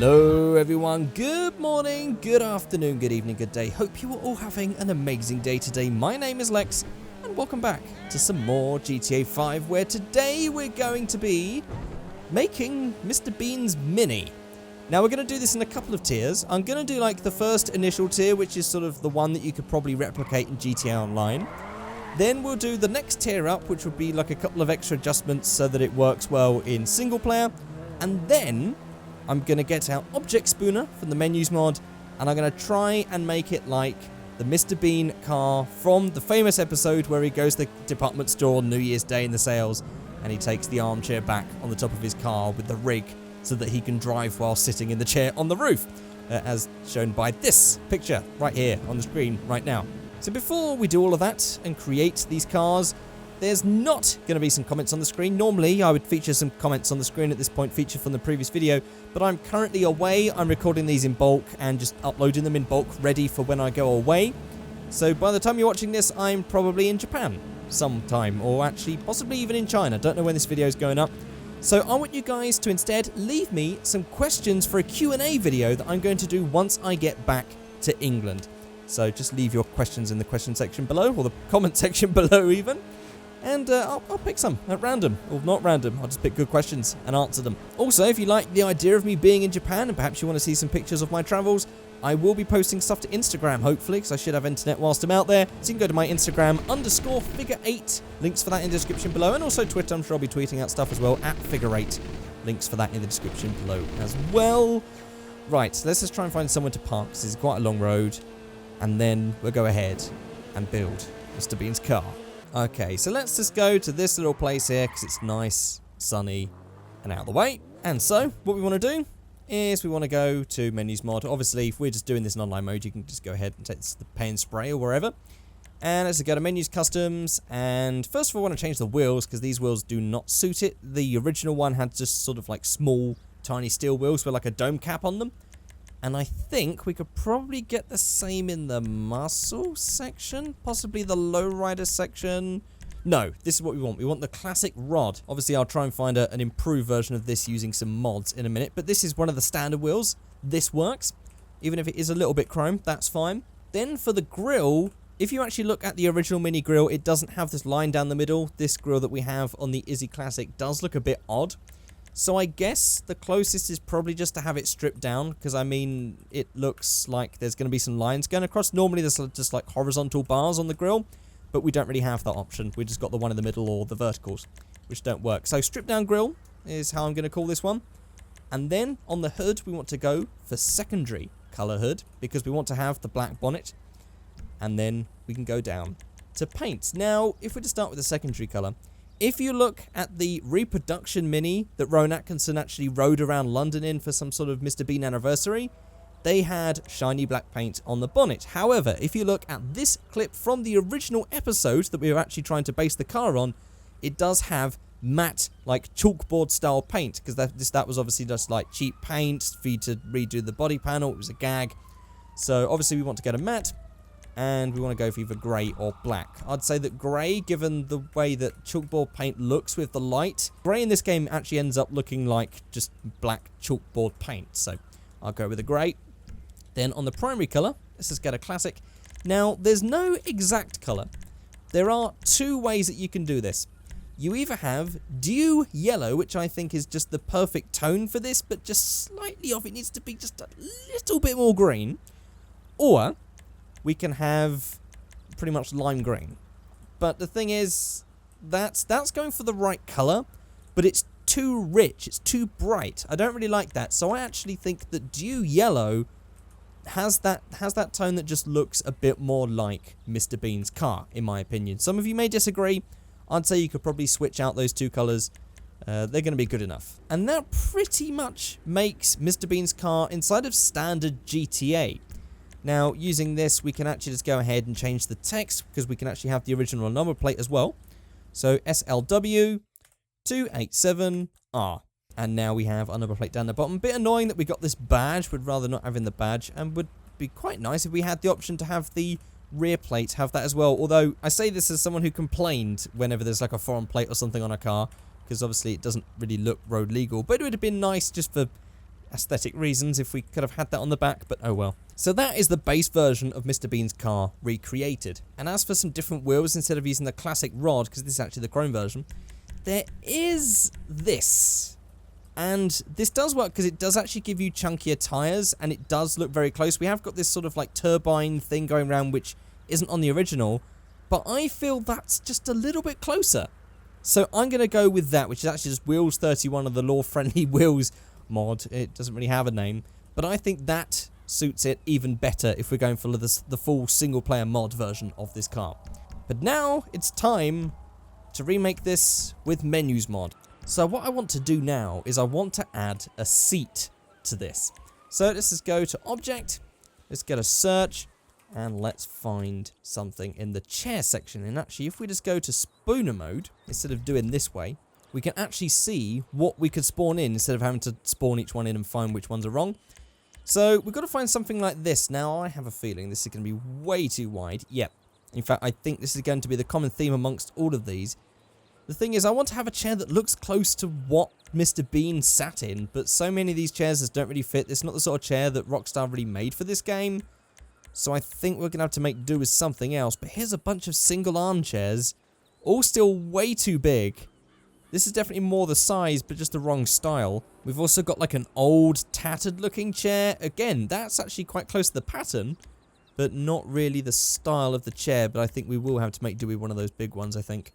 Hello everyone, good morning, good afternoon, good evening, good day. Hope you are all having an amazing day today. My name is Lex and welcome back to some more GTA 5 where today we're going to be making Mr. Bean's Mini. Now we're going to do this in a couple of tiers. I'm going to do like the first initial tier, which is sort of the one that you could probably replicate in GTA Online. Then we'll do the next tier up, which would be like a couple of extra adjustments so that it works well in single player. And then I'm going to get out Object Spooner from the Menus mod, and I'm going to try and make it like the Mr. Bean car from the famous episode where he goes to the department store on New Year's Day in the sales, and he takes the armchair back on the top of his car with the rig so that he can drive while sitting in the chair on the roof, as shown by this picture right here on the screen right now. So before we do all of that and create these cars, there's not going to be some comments on the screen. Normally, I would feature some comments on the screen at this point, featured from the previous video, but I'm currently away. I'm recording these in bulk and just uploading them in bulk, ready for when I go away. So by the time you're watching this, I'm probably in Japan sometime, or actually possibly even in China. Don't know when this video is going up. So I want you guys to instead leave me some questions for a Q&A video that I'm going to do once I get back to England. So just leave your questions in the question section below, or the comment section below even. And I'll pick some at random, or not random. I'll just pick good questions and answer them. Also, if you like the idea of me being in Japan and perhaps you want to see some pictures of my travels, I will be posting stuff to Instagram, hopefully, because I should have internet whilst I'm out there. So you can go to my Instagram, _figure8. Links for that in the description below. And also Twitter, I'm sure I'll be tweeting out stuff as well, @figure8. Links for that in the description below as well. Right, so let's just try and find somewhere to park, because it's quite a long road. And then we'll go ahead and build Mr. Bean's car. Okay, so let's just go to this little place here because it's nice, sunny, and out of the way. And so, what we want to do is we want to go to Menus mod. Obviously, if we're just doing this in online mode, you can just go ahead and take the pay and spray or wherever. And let's go to Menus Customs. And first of all, I want to change the wheels because these wheels do not suit it. The original one had just sort of like small, tiny steel wheels with like a dome cap on them. And I think we could probably get the same in the muscle section, possibly the lowrider section. No, this is what we want. We want the classic rod. Obviously, I'll try and find an improved version of this using some mods in a minute, but this is one of the standard wheels. This works. Even if it is a little bit chrome, that's fine. Then for the grille, if you actually look at the original Mini grille, it doesn't have this line down the middle. This grille that we have on the Izzy Classic does look a bit odd. So I guess the closest is probably just to have it stripped down, because I mean, it looks like there's going to be some lines going across. Normally there's just like horizontal bars on the grill, but we don't really have that option. We just got the one in the middle or the verticals, which don't work. So stripped down grill is how I'm going to call this one. And then on the hood, we want to go for secondary color hood, because we want to have the black bonnet. And then we can go down to paint. Now, if we just start with the secondary color, if you look at the reproduction Mini that Rowan Atkinson actually rode around London in for some sort of Mr. Bean anniversary, they had shiny black paint on the bonnet. However, if you look at this clip from the original episode that we were actually trying to base the car on, it does have matte, like chalkboard style paint, because that was obviously just like cheap paint for you to redo the body panel. It was a gag. So obviously we want to get a matte. And we want to go for either grey or black. I'd say that grey, given the way that chalkboard paint looks with the light, grey in this game actually ends up looking like just black chalkboard paint. So I'll go with the grey. Then on the primary colour, let's just get a classic. Now, there's no exact colour. There are two ways that you can do this. You either have Dew Yellow, which I think is just the perfect tone for this, but just slightly off. It needs to be just a little bit more green. Or we can have pretty much lime green. But the thing is, that's going for the right color, but it's too rich, it's too bright. I don't really like that. So I actually think that Dew Yellow has that tone that just looks a bit more like Mr. Bean's car, in my opinion. Some of you may disagree. I'd say you could probably switch out those two colors. They're going to be good enough. And that pretty much makes Mr. Bean's car inside of standard GTA. Now, using this, we can actually just go ahead and change the text, because we can actually have the original number plate as well. So, SLW287R. And now we have our number plate down the bottom. Bit annoying that we got this badge. Would rather not having the badge, and would be quite nice if we had the option to have the rear plate, have that as well. Although, I say this as someone who complained whenever there's like a foreign plate or something on a car, because obviously it doesn't really look road legal. But it would have been nice just for aesthetic reasons if we could have had that on the back, but oh well. So that is the base version of Mr. Bean's car recreated. And as for some different wheels, instead of using the classic rod, because this is actually the chrome version, there is this. And this does work because it does actually give you chunkier tyres, and it does look very close. We have got this sort of like turbine thing going around, which isn't on the original, but I feel that's just a little bit closer. So I'm going to go with that, which is actually just Wheels 31 of the Law Friendly Wheels mod. It doesn't really have a name, but I think that suits it even better if we're going for the full single-player mod version of this car. But now it's time to remake this with Menus mod. So what I want to do now is I want to add a seat to this. So let's just go to Object, let's get a search, and let's find something in the chair section. And actually, if we just go to spawner mode, instead of doing this way, we can actually see what we could spawn in instead of having to spawn each one in and find which ones are wrong. So we've got to find something like this. Now, I have a feeling this is going to be way too wide. Yep. In fact, I think this is going to be the common theme amongst all of these. The thing is, I want to have a chair that looks close to what Mr. Bean sat in, but so many of these chairs just don't really fit. It's not the sort of chair that Rockstar really made for this game. So I think we're going to have to make do with something else. But here's a bunch of single armchairs, all still way too big. This is definitely more the size, but just the wrong style. We've also got like an old, tattered looking chair. Again, that's actually quite close to the pattern, but not really the style of the chair. But I think we will have to make do with one of those big ones, I think,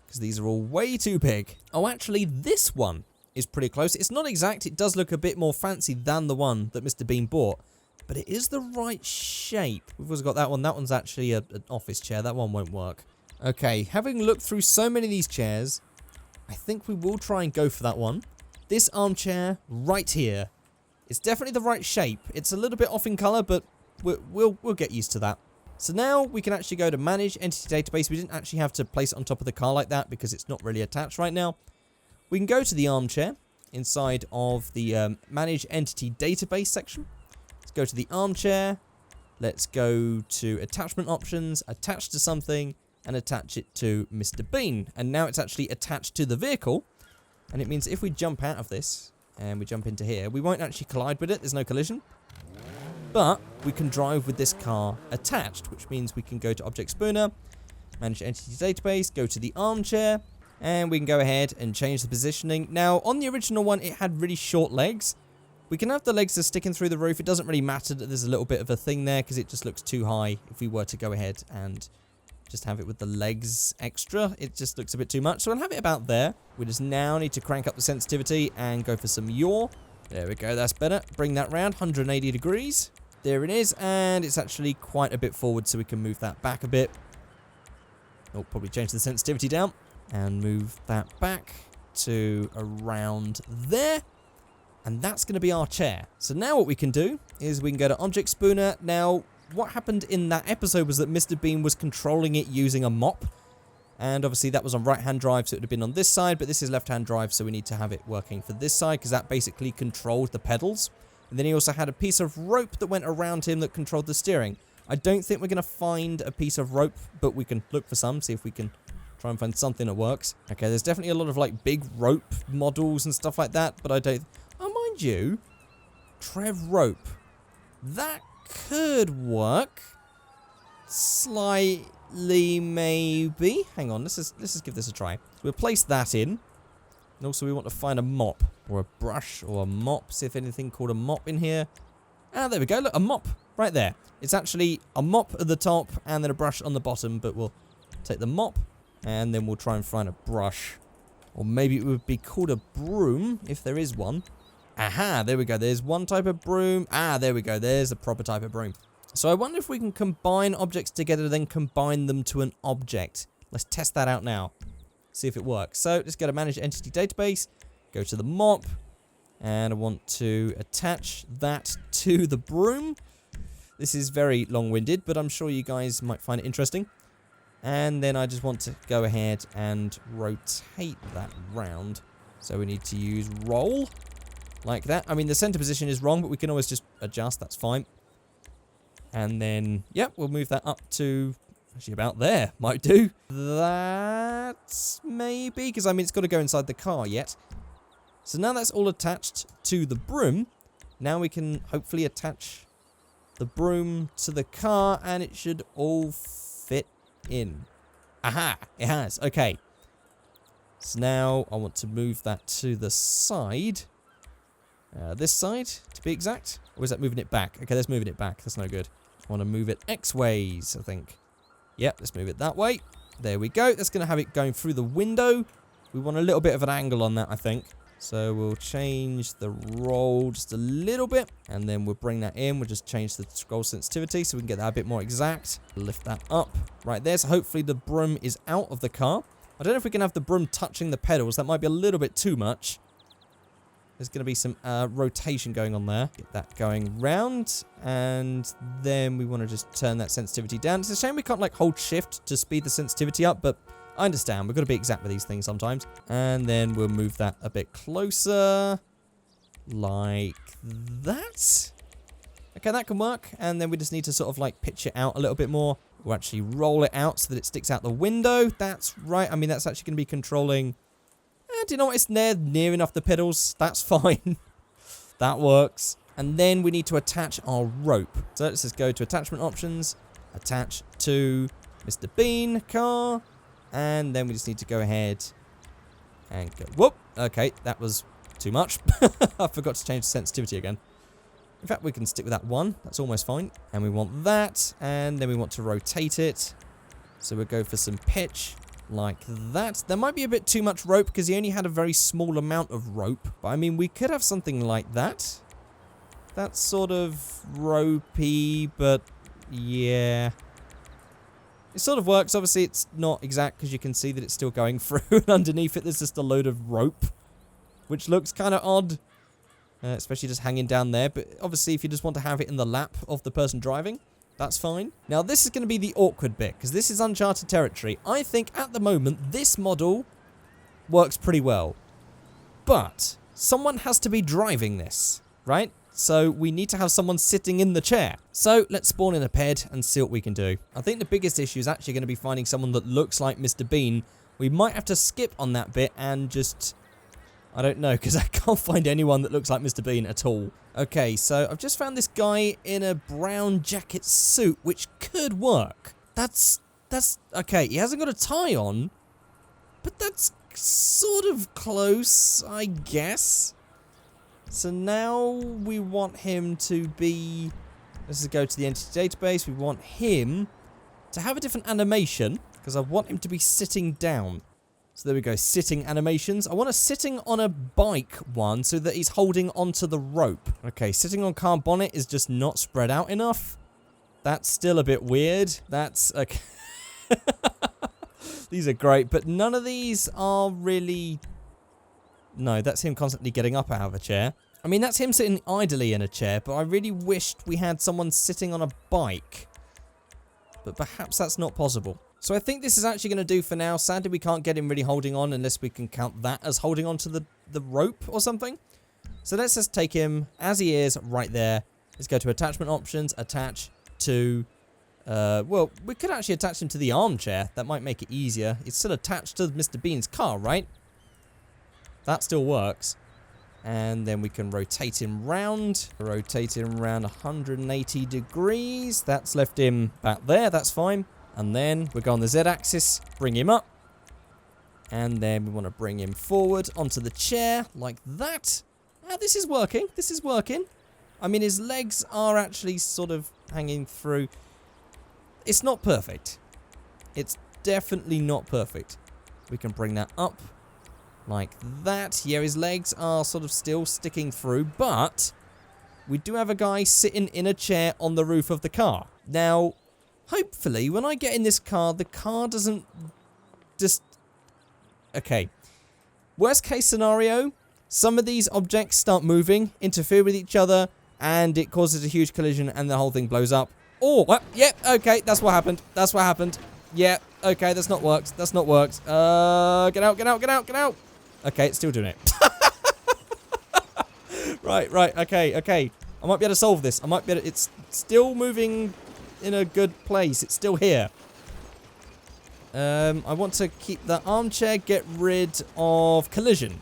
because these are all way too big. Oh, actually, this one is pretty close. It's not exact. It does look a bit more fancy than the one that Mr. Bean bought, but it is the right shape. We've also got that one. That one's actually an office chair. That one won't work. Okay, having looked through so many of these chairs, I think we will try and go for that one. This armchair right here. It's definitely the right shape. It's a little bit off in color, but we'll get used to that. So now we can actually go to Manage Entity Database. We didn't actually have to place it on top of the car like that because it's not really attached right now. We can go to the armchair inside of the Manage Entity Database section. Let's go to the armchair. Let's go to Attachment Options, Attach to Something, and attach it to Mr. Bean. And now it's actually attached to the vehicle. And it means if we jump out of this and we jump into here, we won't actually collide with it. There's no collision. But we can drive with this car attached, which means we can go to Object Spooner, Manage Entity Database, go to the armchair, and we can go ahead and change the positioning. Now, on the original one, it had really short legs. We can have the legs just sticking through the roof. It doesn't really matter that there's a little bit of a thing there because it just looks too high if we were to go ahead and just have it with the legs extra. It just looks a bit too much. So I'll have it about there. We just now need to crank up the sensitivity and go for some yaw. There we go. That's better. Bring that round 180 degrees. There it is. And it's actually quite a bit forward, so we can move that back a bit. Oh, probably change the sensitivity down and move that back to around there. And that's going to be our chair. So now what we can do is we can go to Object Spooner. Now, what happened in that episode was that Mr. Bean was controlling it using a mop. And obviously that was on right-hand drive, so it would have been on this side. But this is left-hand drive, so we need to have it working for this side, because that basically controlled the pedals. And then he also had a piece of rope that went around him that controlled the steering. I don't think we're going to find a piece of rope, but we can look for some, see if we can try and find something that works. Okay, there's definitely a lot of like big rope models and stuff like that, but I don't... Oh, mind you, Trev rope. That could work. Slightly, maybe. Hang on, let's just give this a try. So we'll place that in. And also we want to find a mop, or a brush, or a mop. See if anything called a mop in here. Ah, there we go. Look, a mop right there. It's actually a mop at the top and then a brush on the bottom, but we'll take the mop and then we'll try and find a brush. Or maybe it would be called a broom, if there is one. Aha, there we go. There's one type of broom. Ah, there we go. There's a proper type of broom. So I wonder if we can combine objects together, then combine them to an object. Let's test that out now. See if it works. So let's go to Manage Entity Database. Go to the mop. And I want to attach that to the broom. This is very long-winded, but I'm sure you guys might find it interesting. And then I just want to go ahead and rotate that round. So we need to use roll. Like that. I mean, the center position is wrong, but we can always just adjust. That's fine. And then, yep, we'll move that up to actually about there. Might do. That's maybe, because I mean, it's got to go inside the car yet. So now that's all attached to the broom. Now we can hopefully attach the broom to the car, and it should all fit in. Aha! It has. Okay. So now I want to move that to the side. This side, to be exact. Or is that moving it back? Okay, that's moving it back. That's no good. I want to move it X ways, I think. Yep, let's move it that way. There we go. That's going to have it going through the window. We want a little bit of an angle on that, I think. So we'll change the roll just a little bit. And then we'll bring that in. We'll just change the scroll sensitivity so we can get that a bit more exact. Lift that up right there. So hopefully the broom is out of the car. I don't know if we can have the broom touching the pedals. That might be a little bit too much. There's going to be some rotation going on there. Get that going round. And then we want to just turn that sensitivity down. It's a shame we can't like hold shift to speed the sensitivity up, but I understand. We've got to be exact with these things sometimes. And then we'll move that a bit closer. Like that. Okay, that can work. And then we just need to sort of like pitch it out a little bit more. We'll actually roll it out so that it sticks out the window. That's right. I mean, that's actually going to be controlling... do you know what? It's near enough the pedals. That's fine. That works. And then we need to attach our rope. So let's just go to attachment options. Attach to Mr. Bean car. And then we just need to go ahead and go. Whoop. Okay, that was too much. I forgot to change the sensitivity again. In fact, we can stick with that one. That's almost fine. And we want that. And then we want to rotate it. So we'll go for some pitch. Like that. There might be a bit too much rope because he only had a very small amount of rope. But I mean, we could have something like that. That's sort of ropey, but yeah. It sort of works. Obviously, it's not exact because you can see that it's still going through. And underneath it, there's just a load of rope, which looks kind of odd. Especially just hanging down there. But obviously, if you just want to have it in the lap of the person driving, that's fine. Now, this is going to be the awkward bit, because this is uncharted territory. I think, at the moment, this model works pretty well. But someone has to be driving this, right? So we need to have someone sitting in the chair. So let's spawn in a ped and see what we can do. I think the biggest issue is actually going to be finding someone that looks like Mr. Bean. We might have to skip on that bit and just... I don't know, because I can't find anyone that looks like Mr. Bean at all. Okay, so I've just found this guy in a brown jacket suit, which could work. That's... Okay, he hasn't got a tie on, but that's sort of close, I guess. So now we want him to be... Let's just go to the entity database. We want him to have a different animation, because I want him to be sitting down. So there we go, sitting animations. I want a sitting on a bike one so that he's holding onto the rope. Okay, sitting on car bonnet is just not spread out enough. That's still a bit weird. That's... okay. These are great, but none of these are really... No, that's him constantly getting up out of a chair. I mean, that's him sitting idly in a chair, but I really wished we had someone sitting on a bike. But perhaps that's not possible. So I think this is actually going to do for now. Sadly, we can't get him really holding on unless we can count that as holding on to the rope or something. So let's just take him as he is right there. Let's go to attachment options, attach to... well, we could actually attach him to the armchair. That might make it easier. It's still attached to Mr. Bean's car, right? That still works. And then we can rotate him round. Rotate him around 180 degrees. That's left him back there. That's fine. And then we go on the Z-axis, bring him up. And then we want to bring him forward onto the chair, like that. Ah, this is working. This is working. I mean, his legs are actually sort of hanging through. It's not perfect. It's definitely not perfect. We can bring that up, like that. Yeah, his legs are sort of still sticking through, but we do have a guy sitting in a chair on the roof of the car. Now... hopefully, when I get in this car, the car doesn't just... Okay. Worst case scenario, some of these objects start moving, interfere with each other, and it causes a huge collision and the whole thing blows up. Oh, well, yep, okay, that's what happened. That's what happened. Yeah, okay, that's not worked. That's not worked. Get out, get out, get out, get out. Okay, it's still doing it. Right, okay. I might be able to solve this. I might be able to... It's still moving... in a good place. It's still here. I want to keep the armchair, get rid of collision.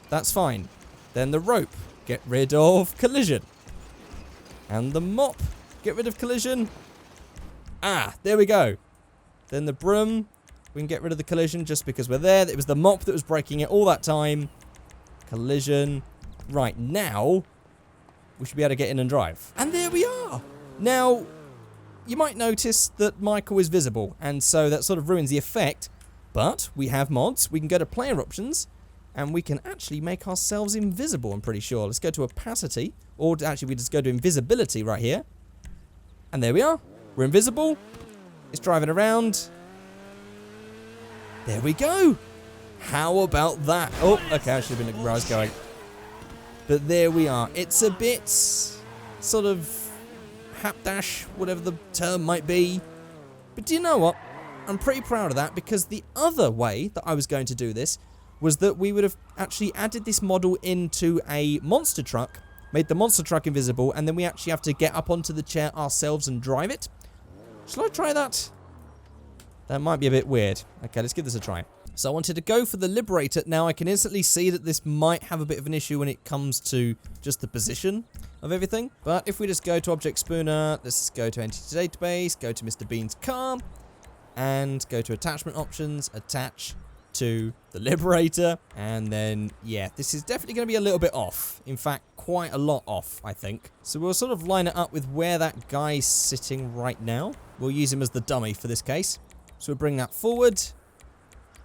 That's fine. Then the rope. Get rid of collision. And the mop. Get rid of collision. Ah, there we go. Then the broom. We can get rid of the collision just because we're there. It was the mop that was breaking it all that time. Collision. Right, now we should be able to get in and drive. And there we are. Now, you might notice that Michael is visible, and so that sort of ruins the effect. But we have mods. We can go to player options, and we can actually make ourselves invisible, I'm pretty sure. Let's go to opacity, or actually we just go to invisibility right here. And there we are. We're invisible. It's driving around. There we go. How about that? Oh, okay, I should have been looking where I was going. But there we are. It's a bit sort of hapdash, whatever the term might be. But do you know what? I'm pretty proud of that, because the other way that I was going to do this was that we would have actually added this model into a monster truck, made the monster truck invisible, and then we actually have to get up onto the chair ourselves and drive it. Shall I try that? That might be a bit weird. Okay, let's give this a try. So I wanted to go for the Liberator. Now I can instantly see that this might have a bit of an issue when it comes to just the position of everything. But if we just go to Object Spooner, let's go to Entity Database, go to Mr. Bean's car, and go to Attachment Options, attach to the Liberator, and then, yeah, this is definitely going to be a little bit off. In fact, quite a lot off, I think. So we'll sort of line it up with where that guy's sitting right now. We'll use him as the dummy for this case. So we'll bring that forward,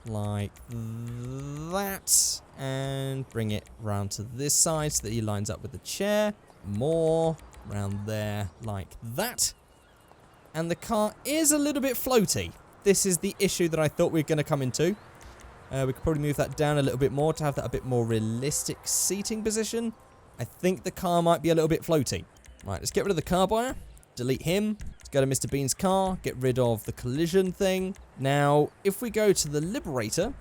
like that, and bring it round to this side so that he lines up with the chair. More, round there, like that. And the car is a little bit floaty. This is the issue that I thought we were going to come into. We could probably move that down a little bit more to have that a bit more realistic seating position. I think the car might be a little bit floaty. Right, let's get rid of the car buyer. Delete him. Let's go to Mr. Bean's car. Get rid of the collision thing. Now, if we go to the Liberator,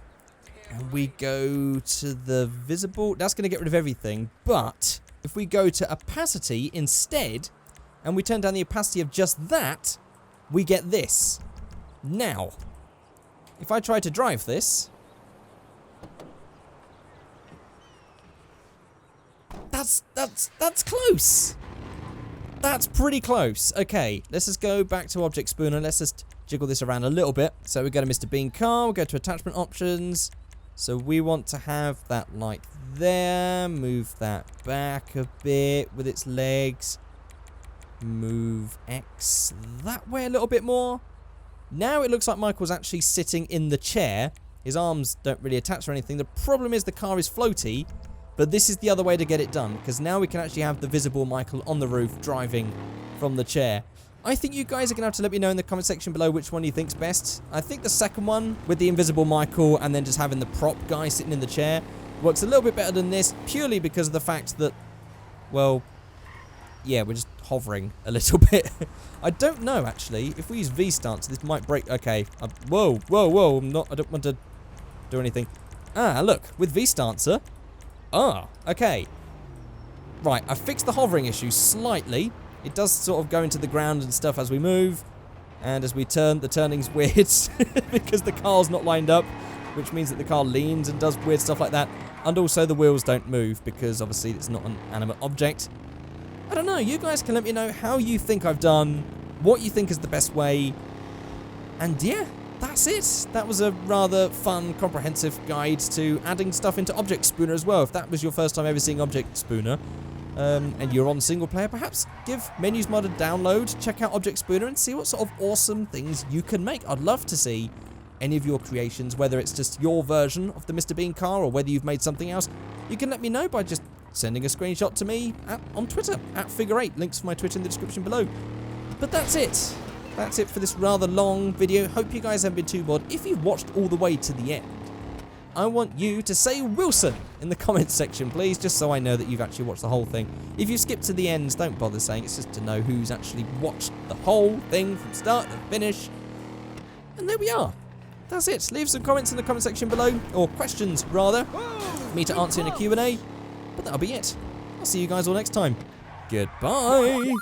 and we go to the visible, that's going to get rid of everything. But if we go to opacity instead, and we turn down the opacity of just that, we get this. Now, if I try to drive this, that's close. That's pretty close. Okay, let's just go back to Object Spooner. Let's just jiggle this around a little bit. So we go to Mr. Bean car, we'll go to attachment options. So we want to have that like there, move that back a bit with its legs. Move X that way a little bit more. Now it looks like Michael's actually sitting in the chair. His arms don't really attach or anything. The problem is the car is floaty, but this is the other way to get it done, because now we can actually have the visible Michael on the roof driving from the chair. I think you guys are going to have to let me know in the comment section below which one you think's best. I think the second one, with the invisible Michael and then just having the prop guy sitting in the chair, works a little bit better than this, purely because of the fact that, well, yeah, we're just hovering a little bit. I don't know, actually. If we use V-stance, this might break. Okay. Whoa. I don't want to do anything. Ah, look. With V-stancer. Ah, okay. Right, I fixed the hovering issue slightly. It does sort of go into the ground and stuff as we move. And as we turn, the turning's weird because the car's not lined up, which means that the car leans and does weird stuff like that. And also the wheels don't move because obviously it's not an animate object. I don't know, you guys can let me know how you think I've done, what you think is the best way, and yeah, that's it. That was a rather fun, comprehensive guide to adding stuff into Object Spooner as well. If that was your first time ever seeing Object Spooner, and you're on single player, perhaps give Menus Mod a download, check out Object Spooner, and see what sort of awesome things you can make. I'd love to see any of your creations, whether it's just your version of the Mr. Bean car, or whether you've made something else. You can let me know by just sending a screenshot to me on Twitter, @Figure8. Links for my Twitter in the description below. But that's it. That's it for this rather long video. Hope you guys haven't been too bored. If you've watched all the way to the end, I want you to say Wilson in the comments section, please, just so I know that you've actually watched the whole thing. If you skip to the ends, don't bother saying. It's just to know who's actually watched the whole thing from start to finish. And there we are. That's it. Leave some comments in the comment section below, or questions, rather, for me to answer in a Q&A. But that'll be it. I'll see you guys all next time. Goodbye.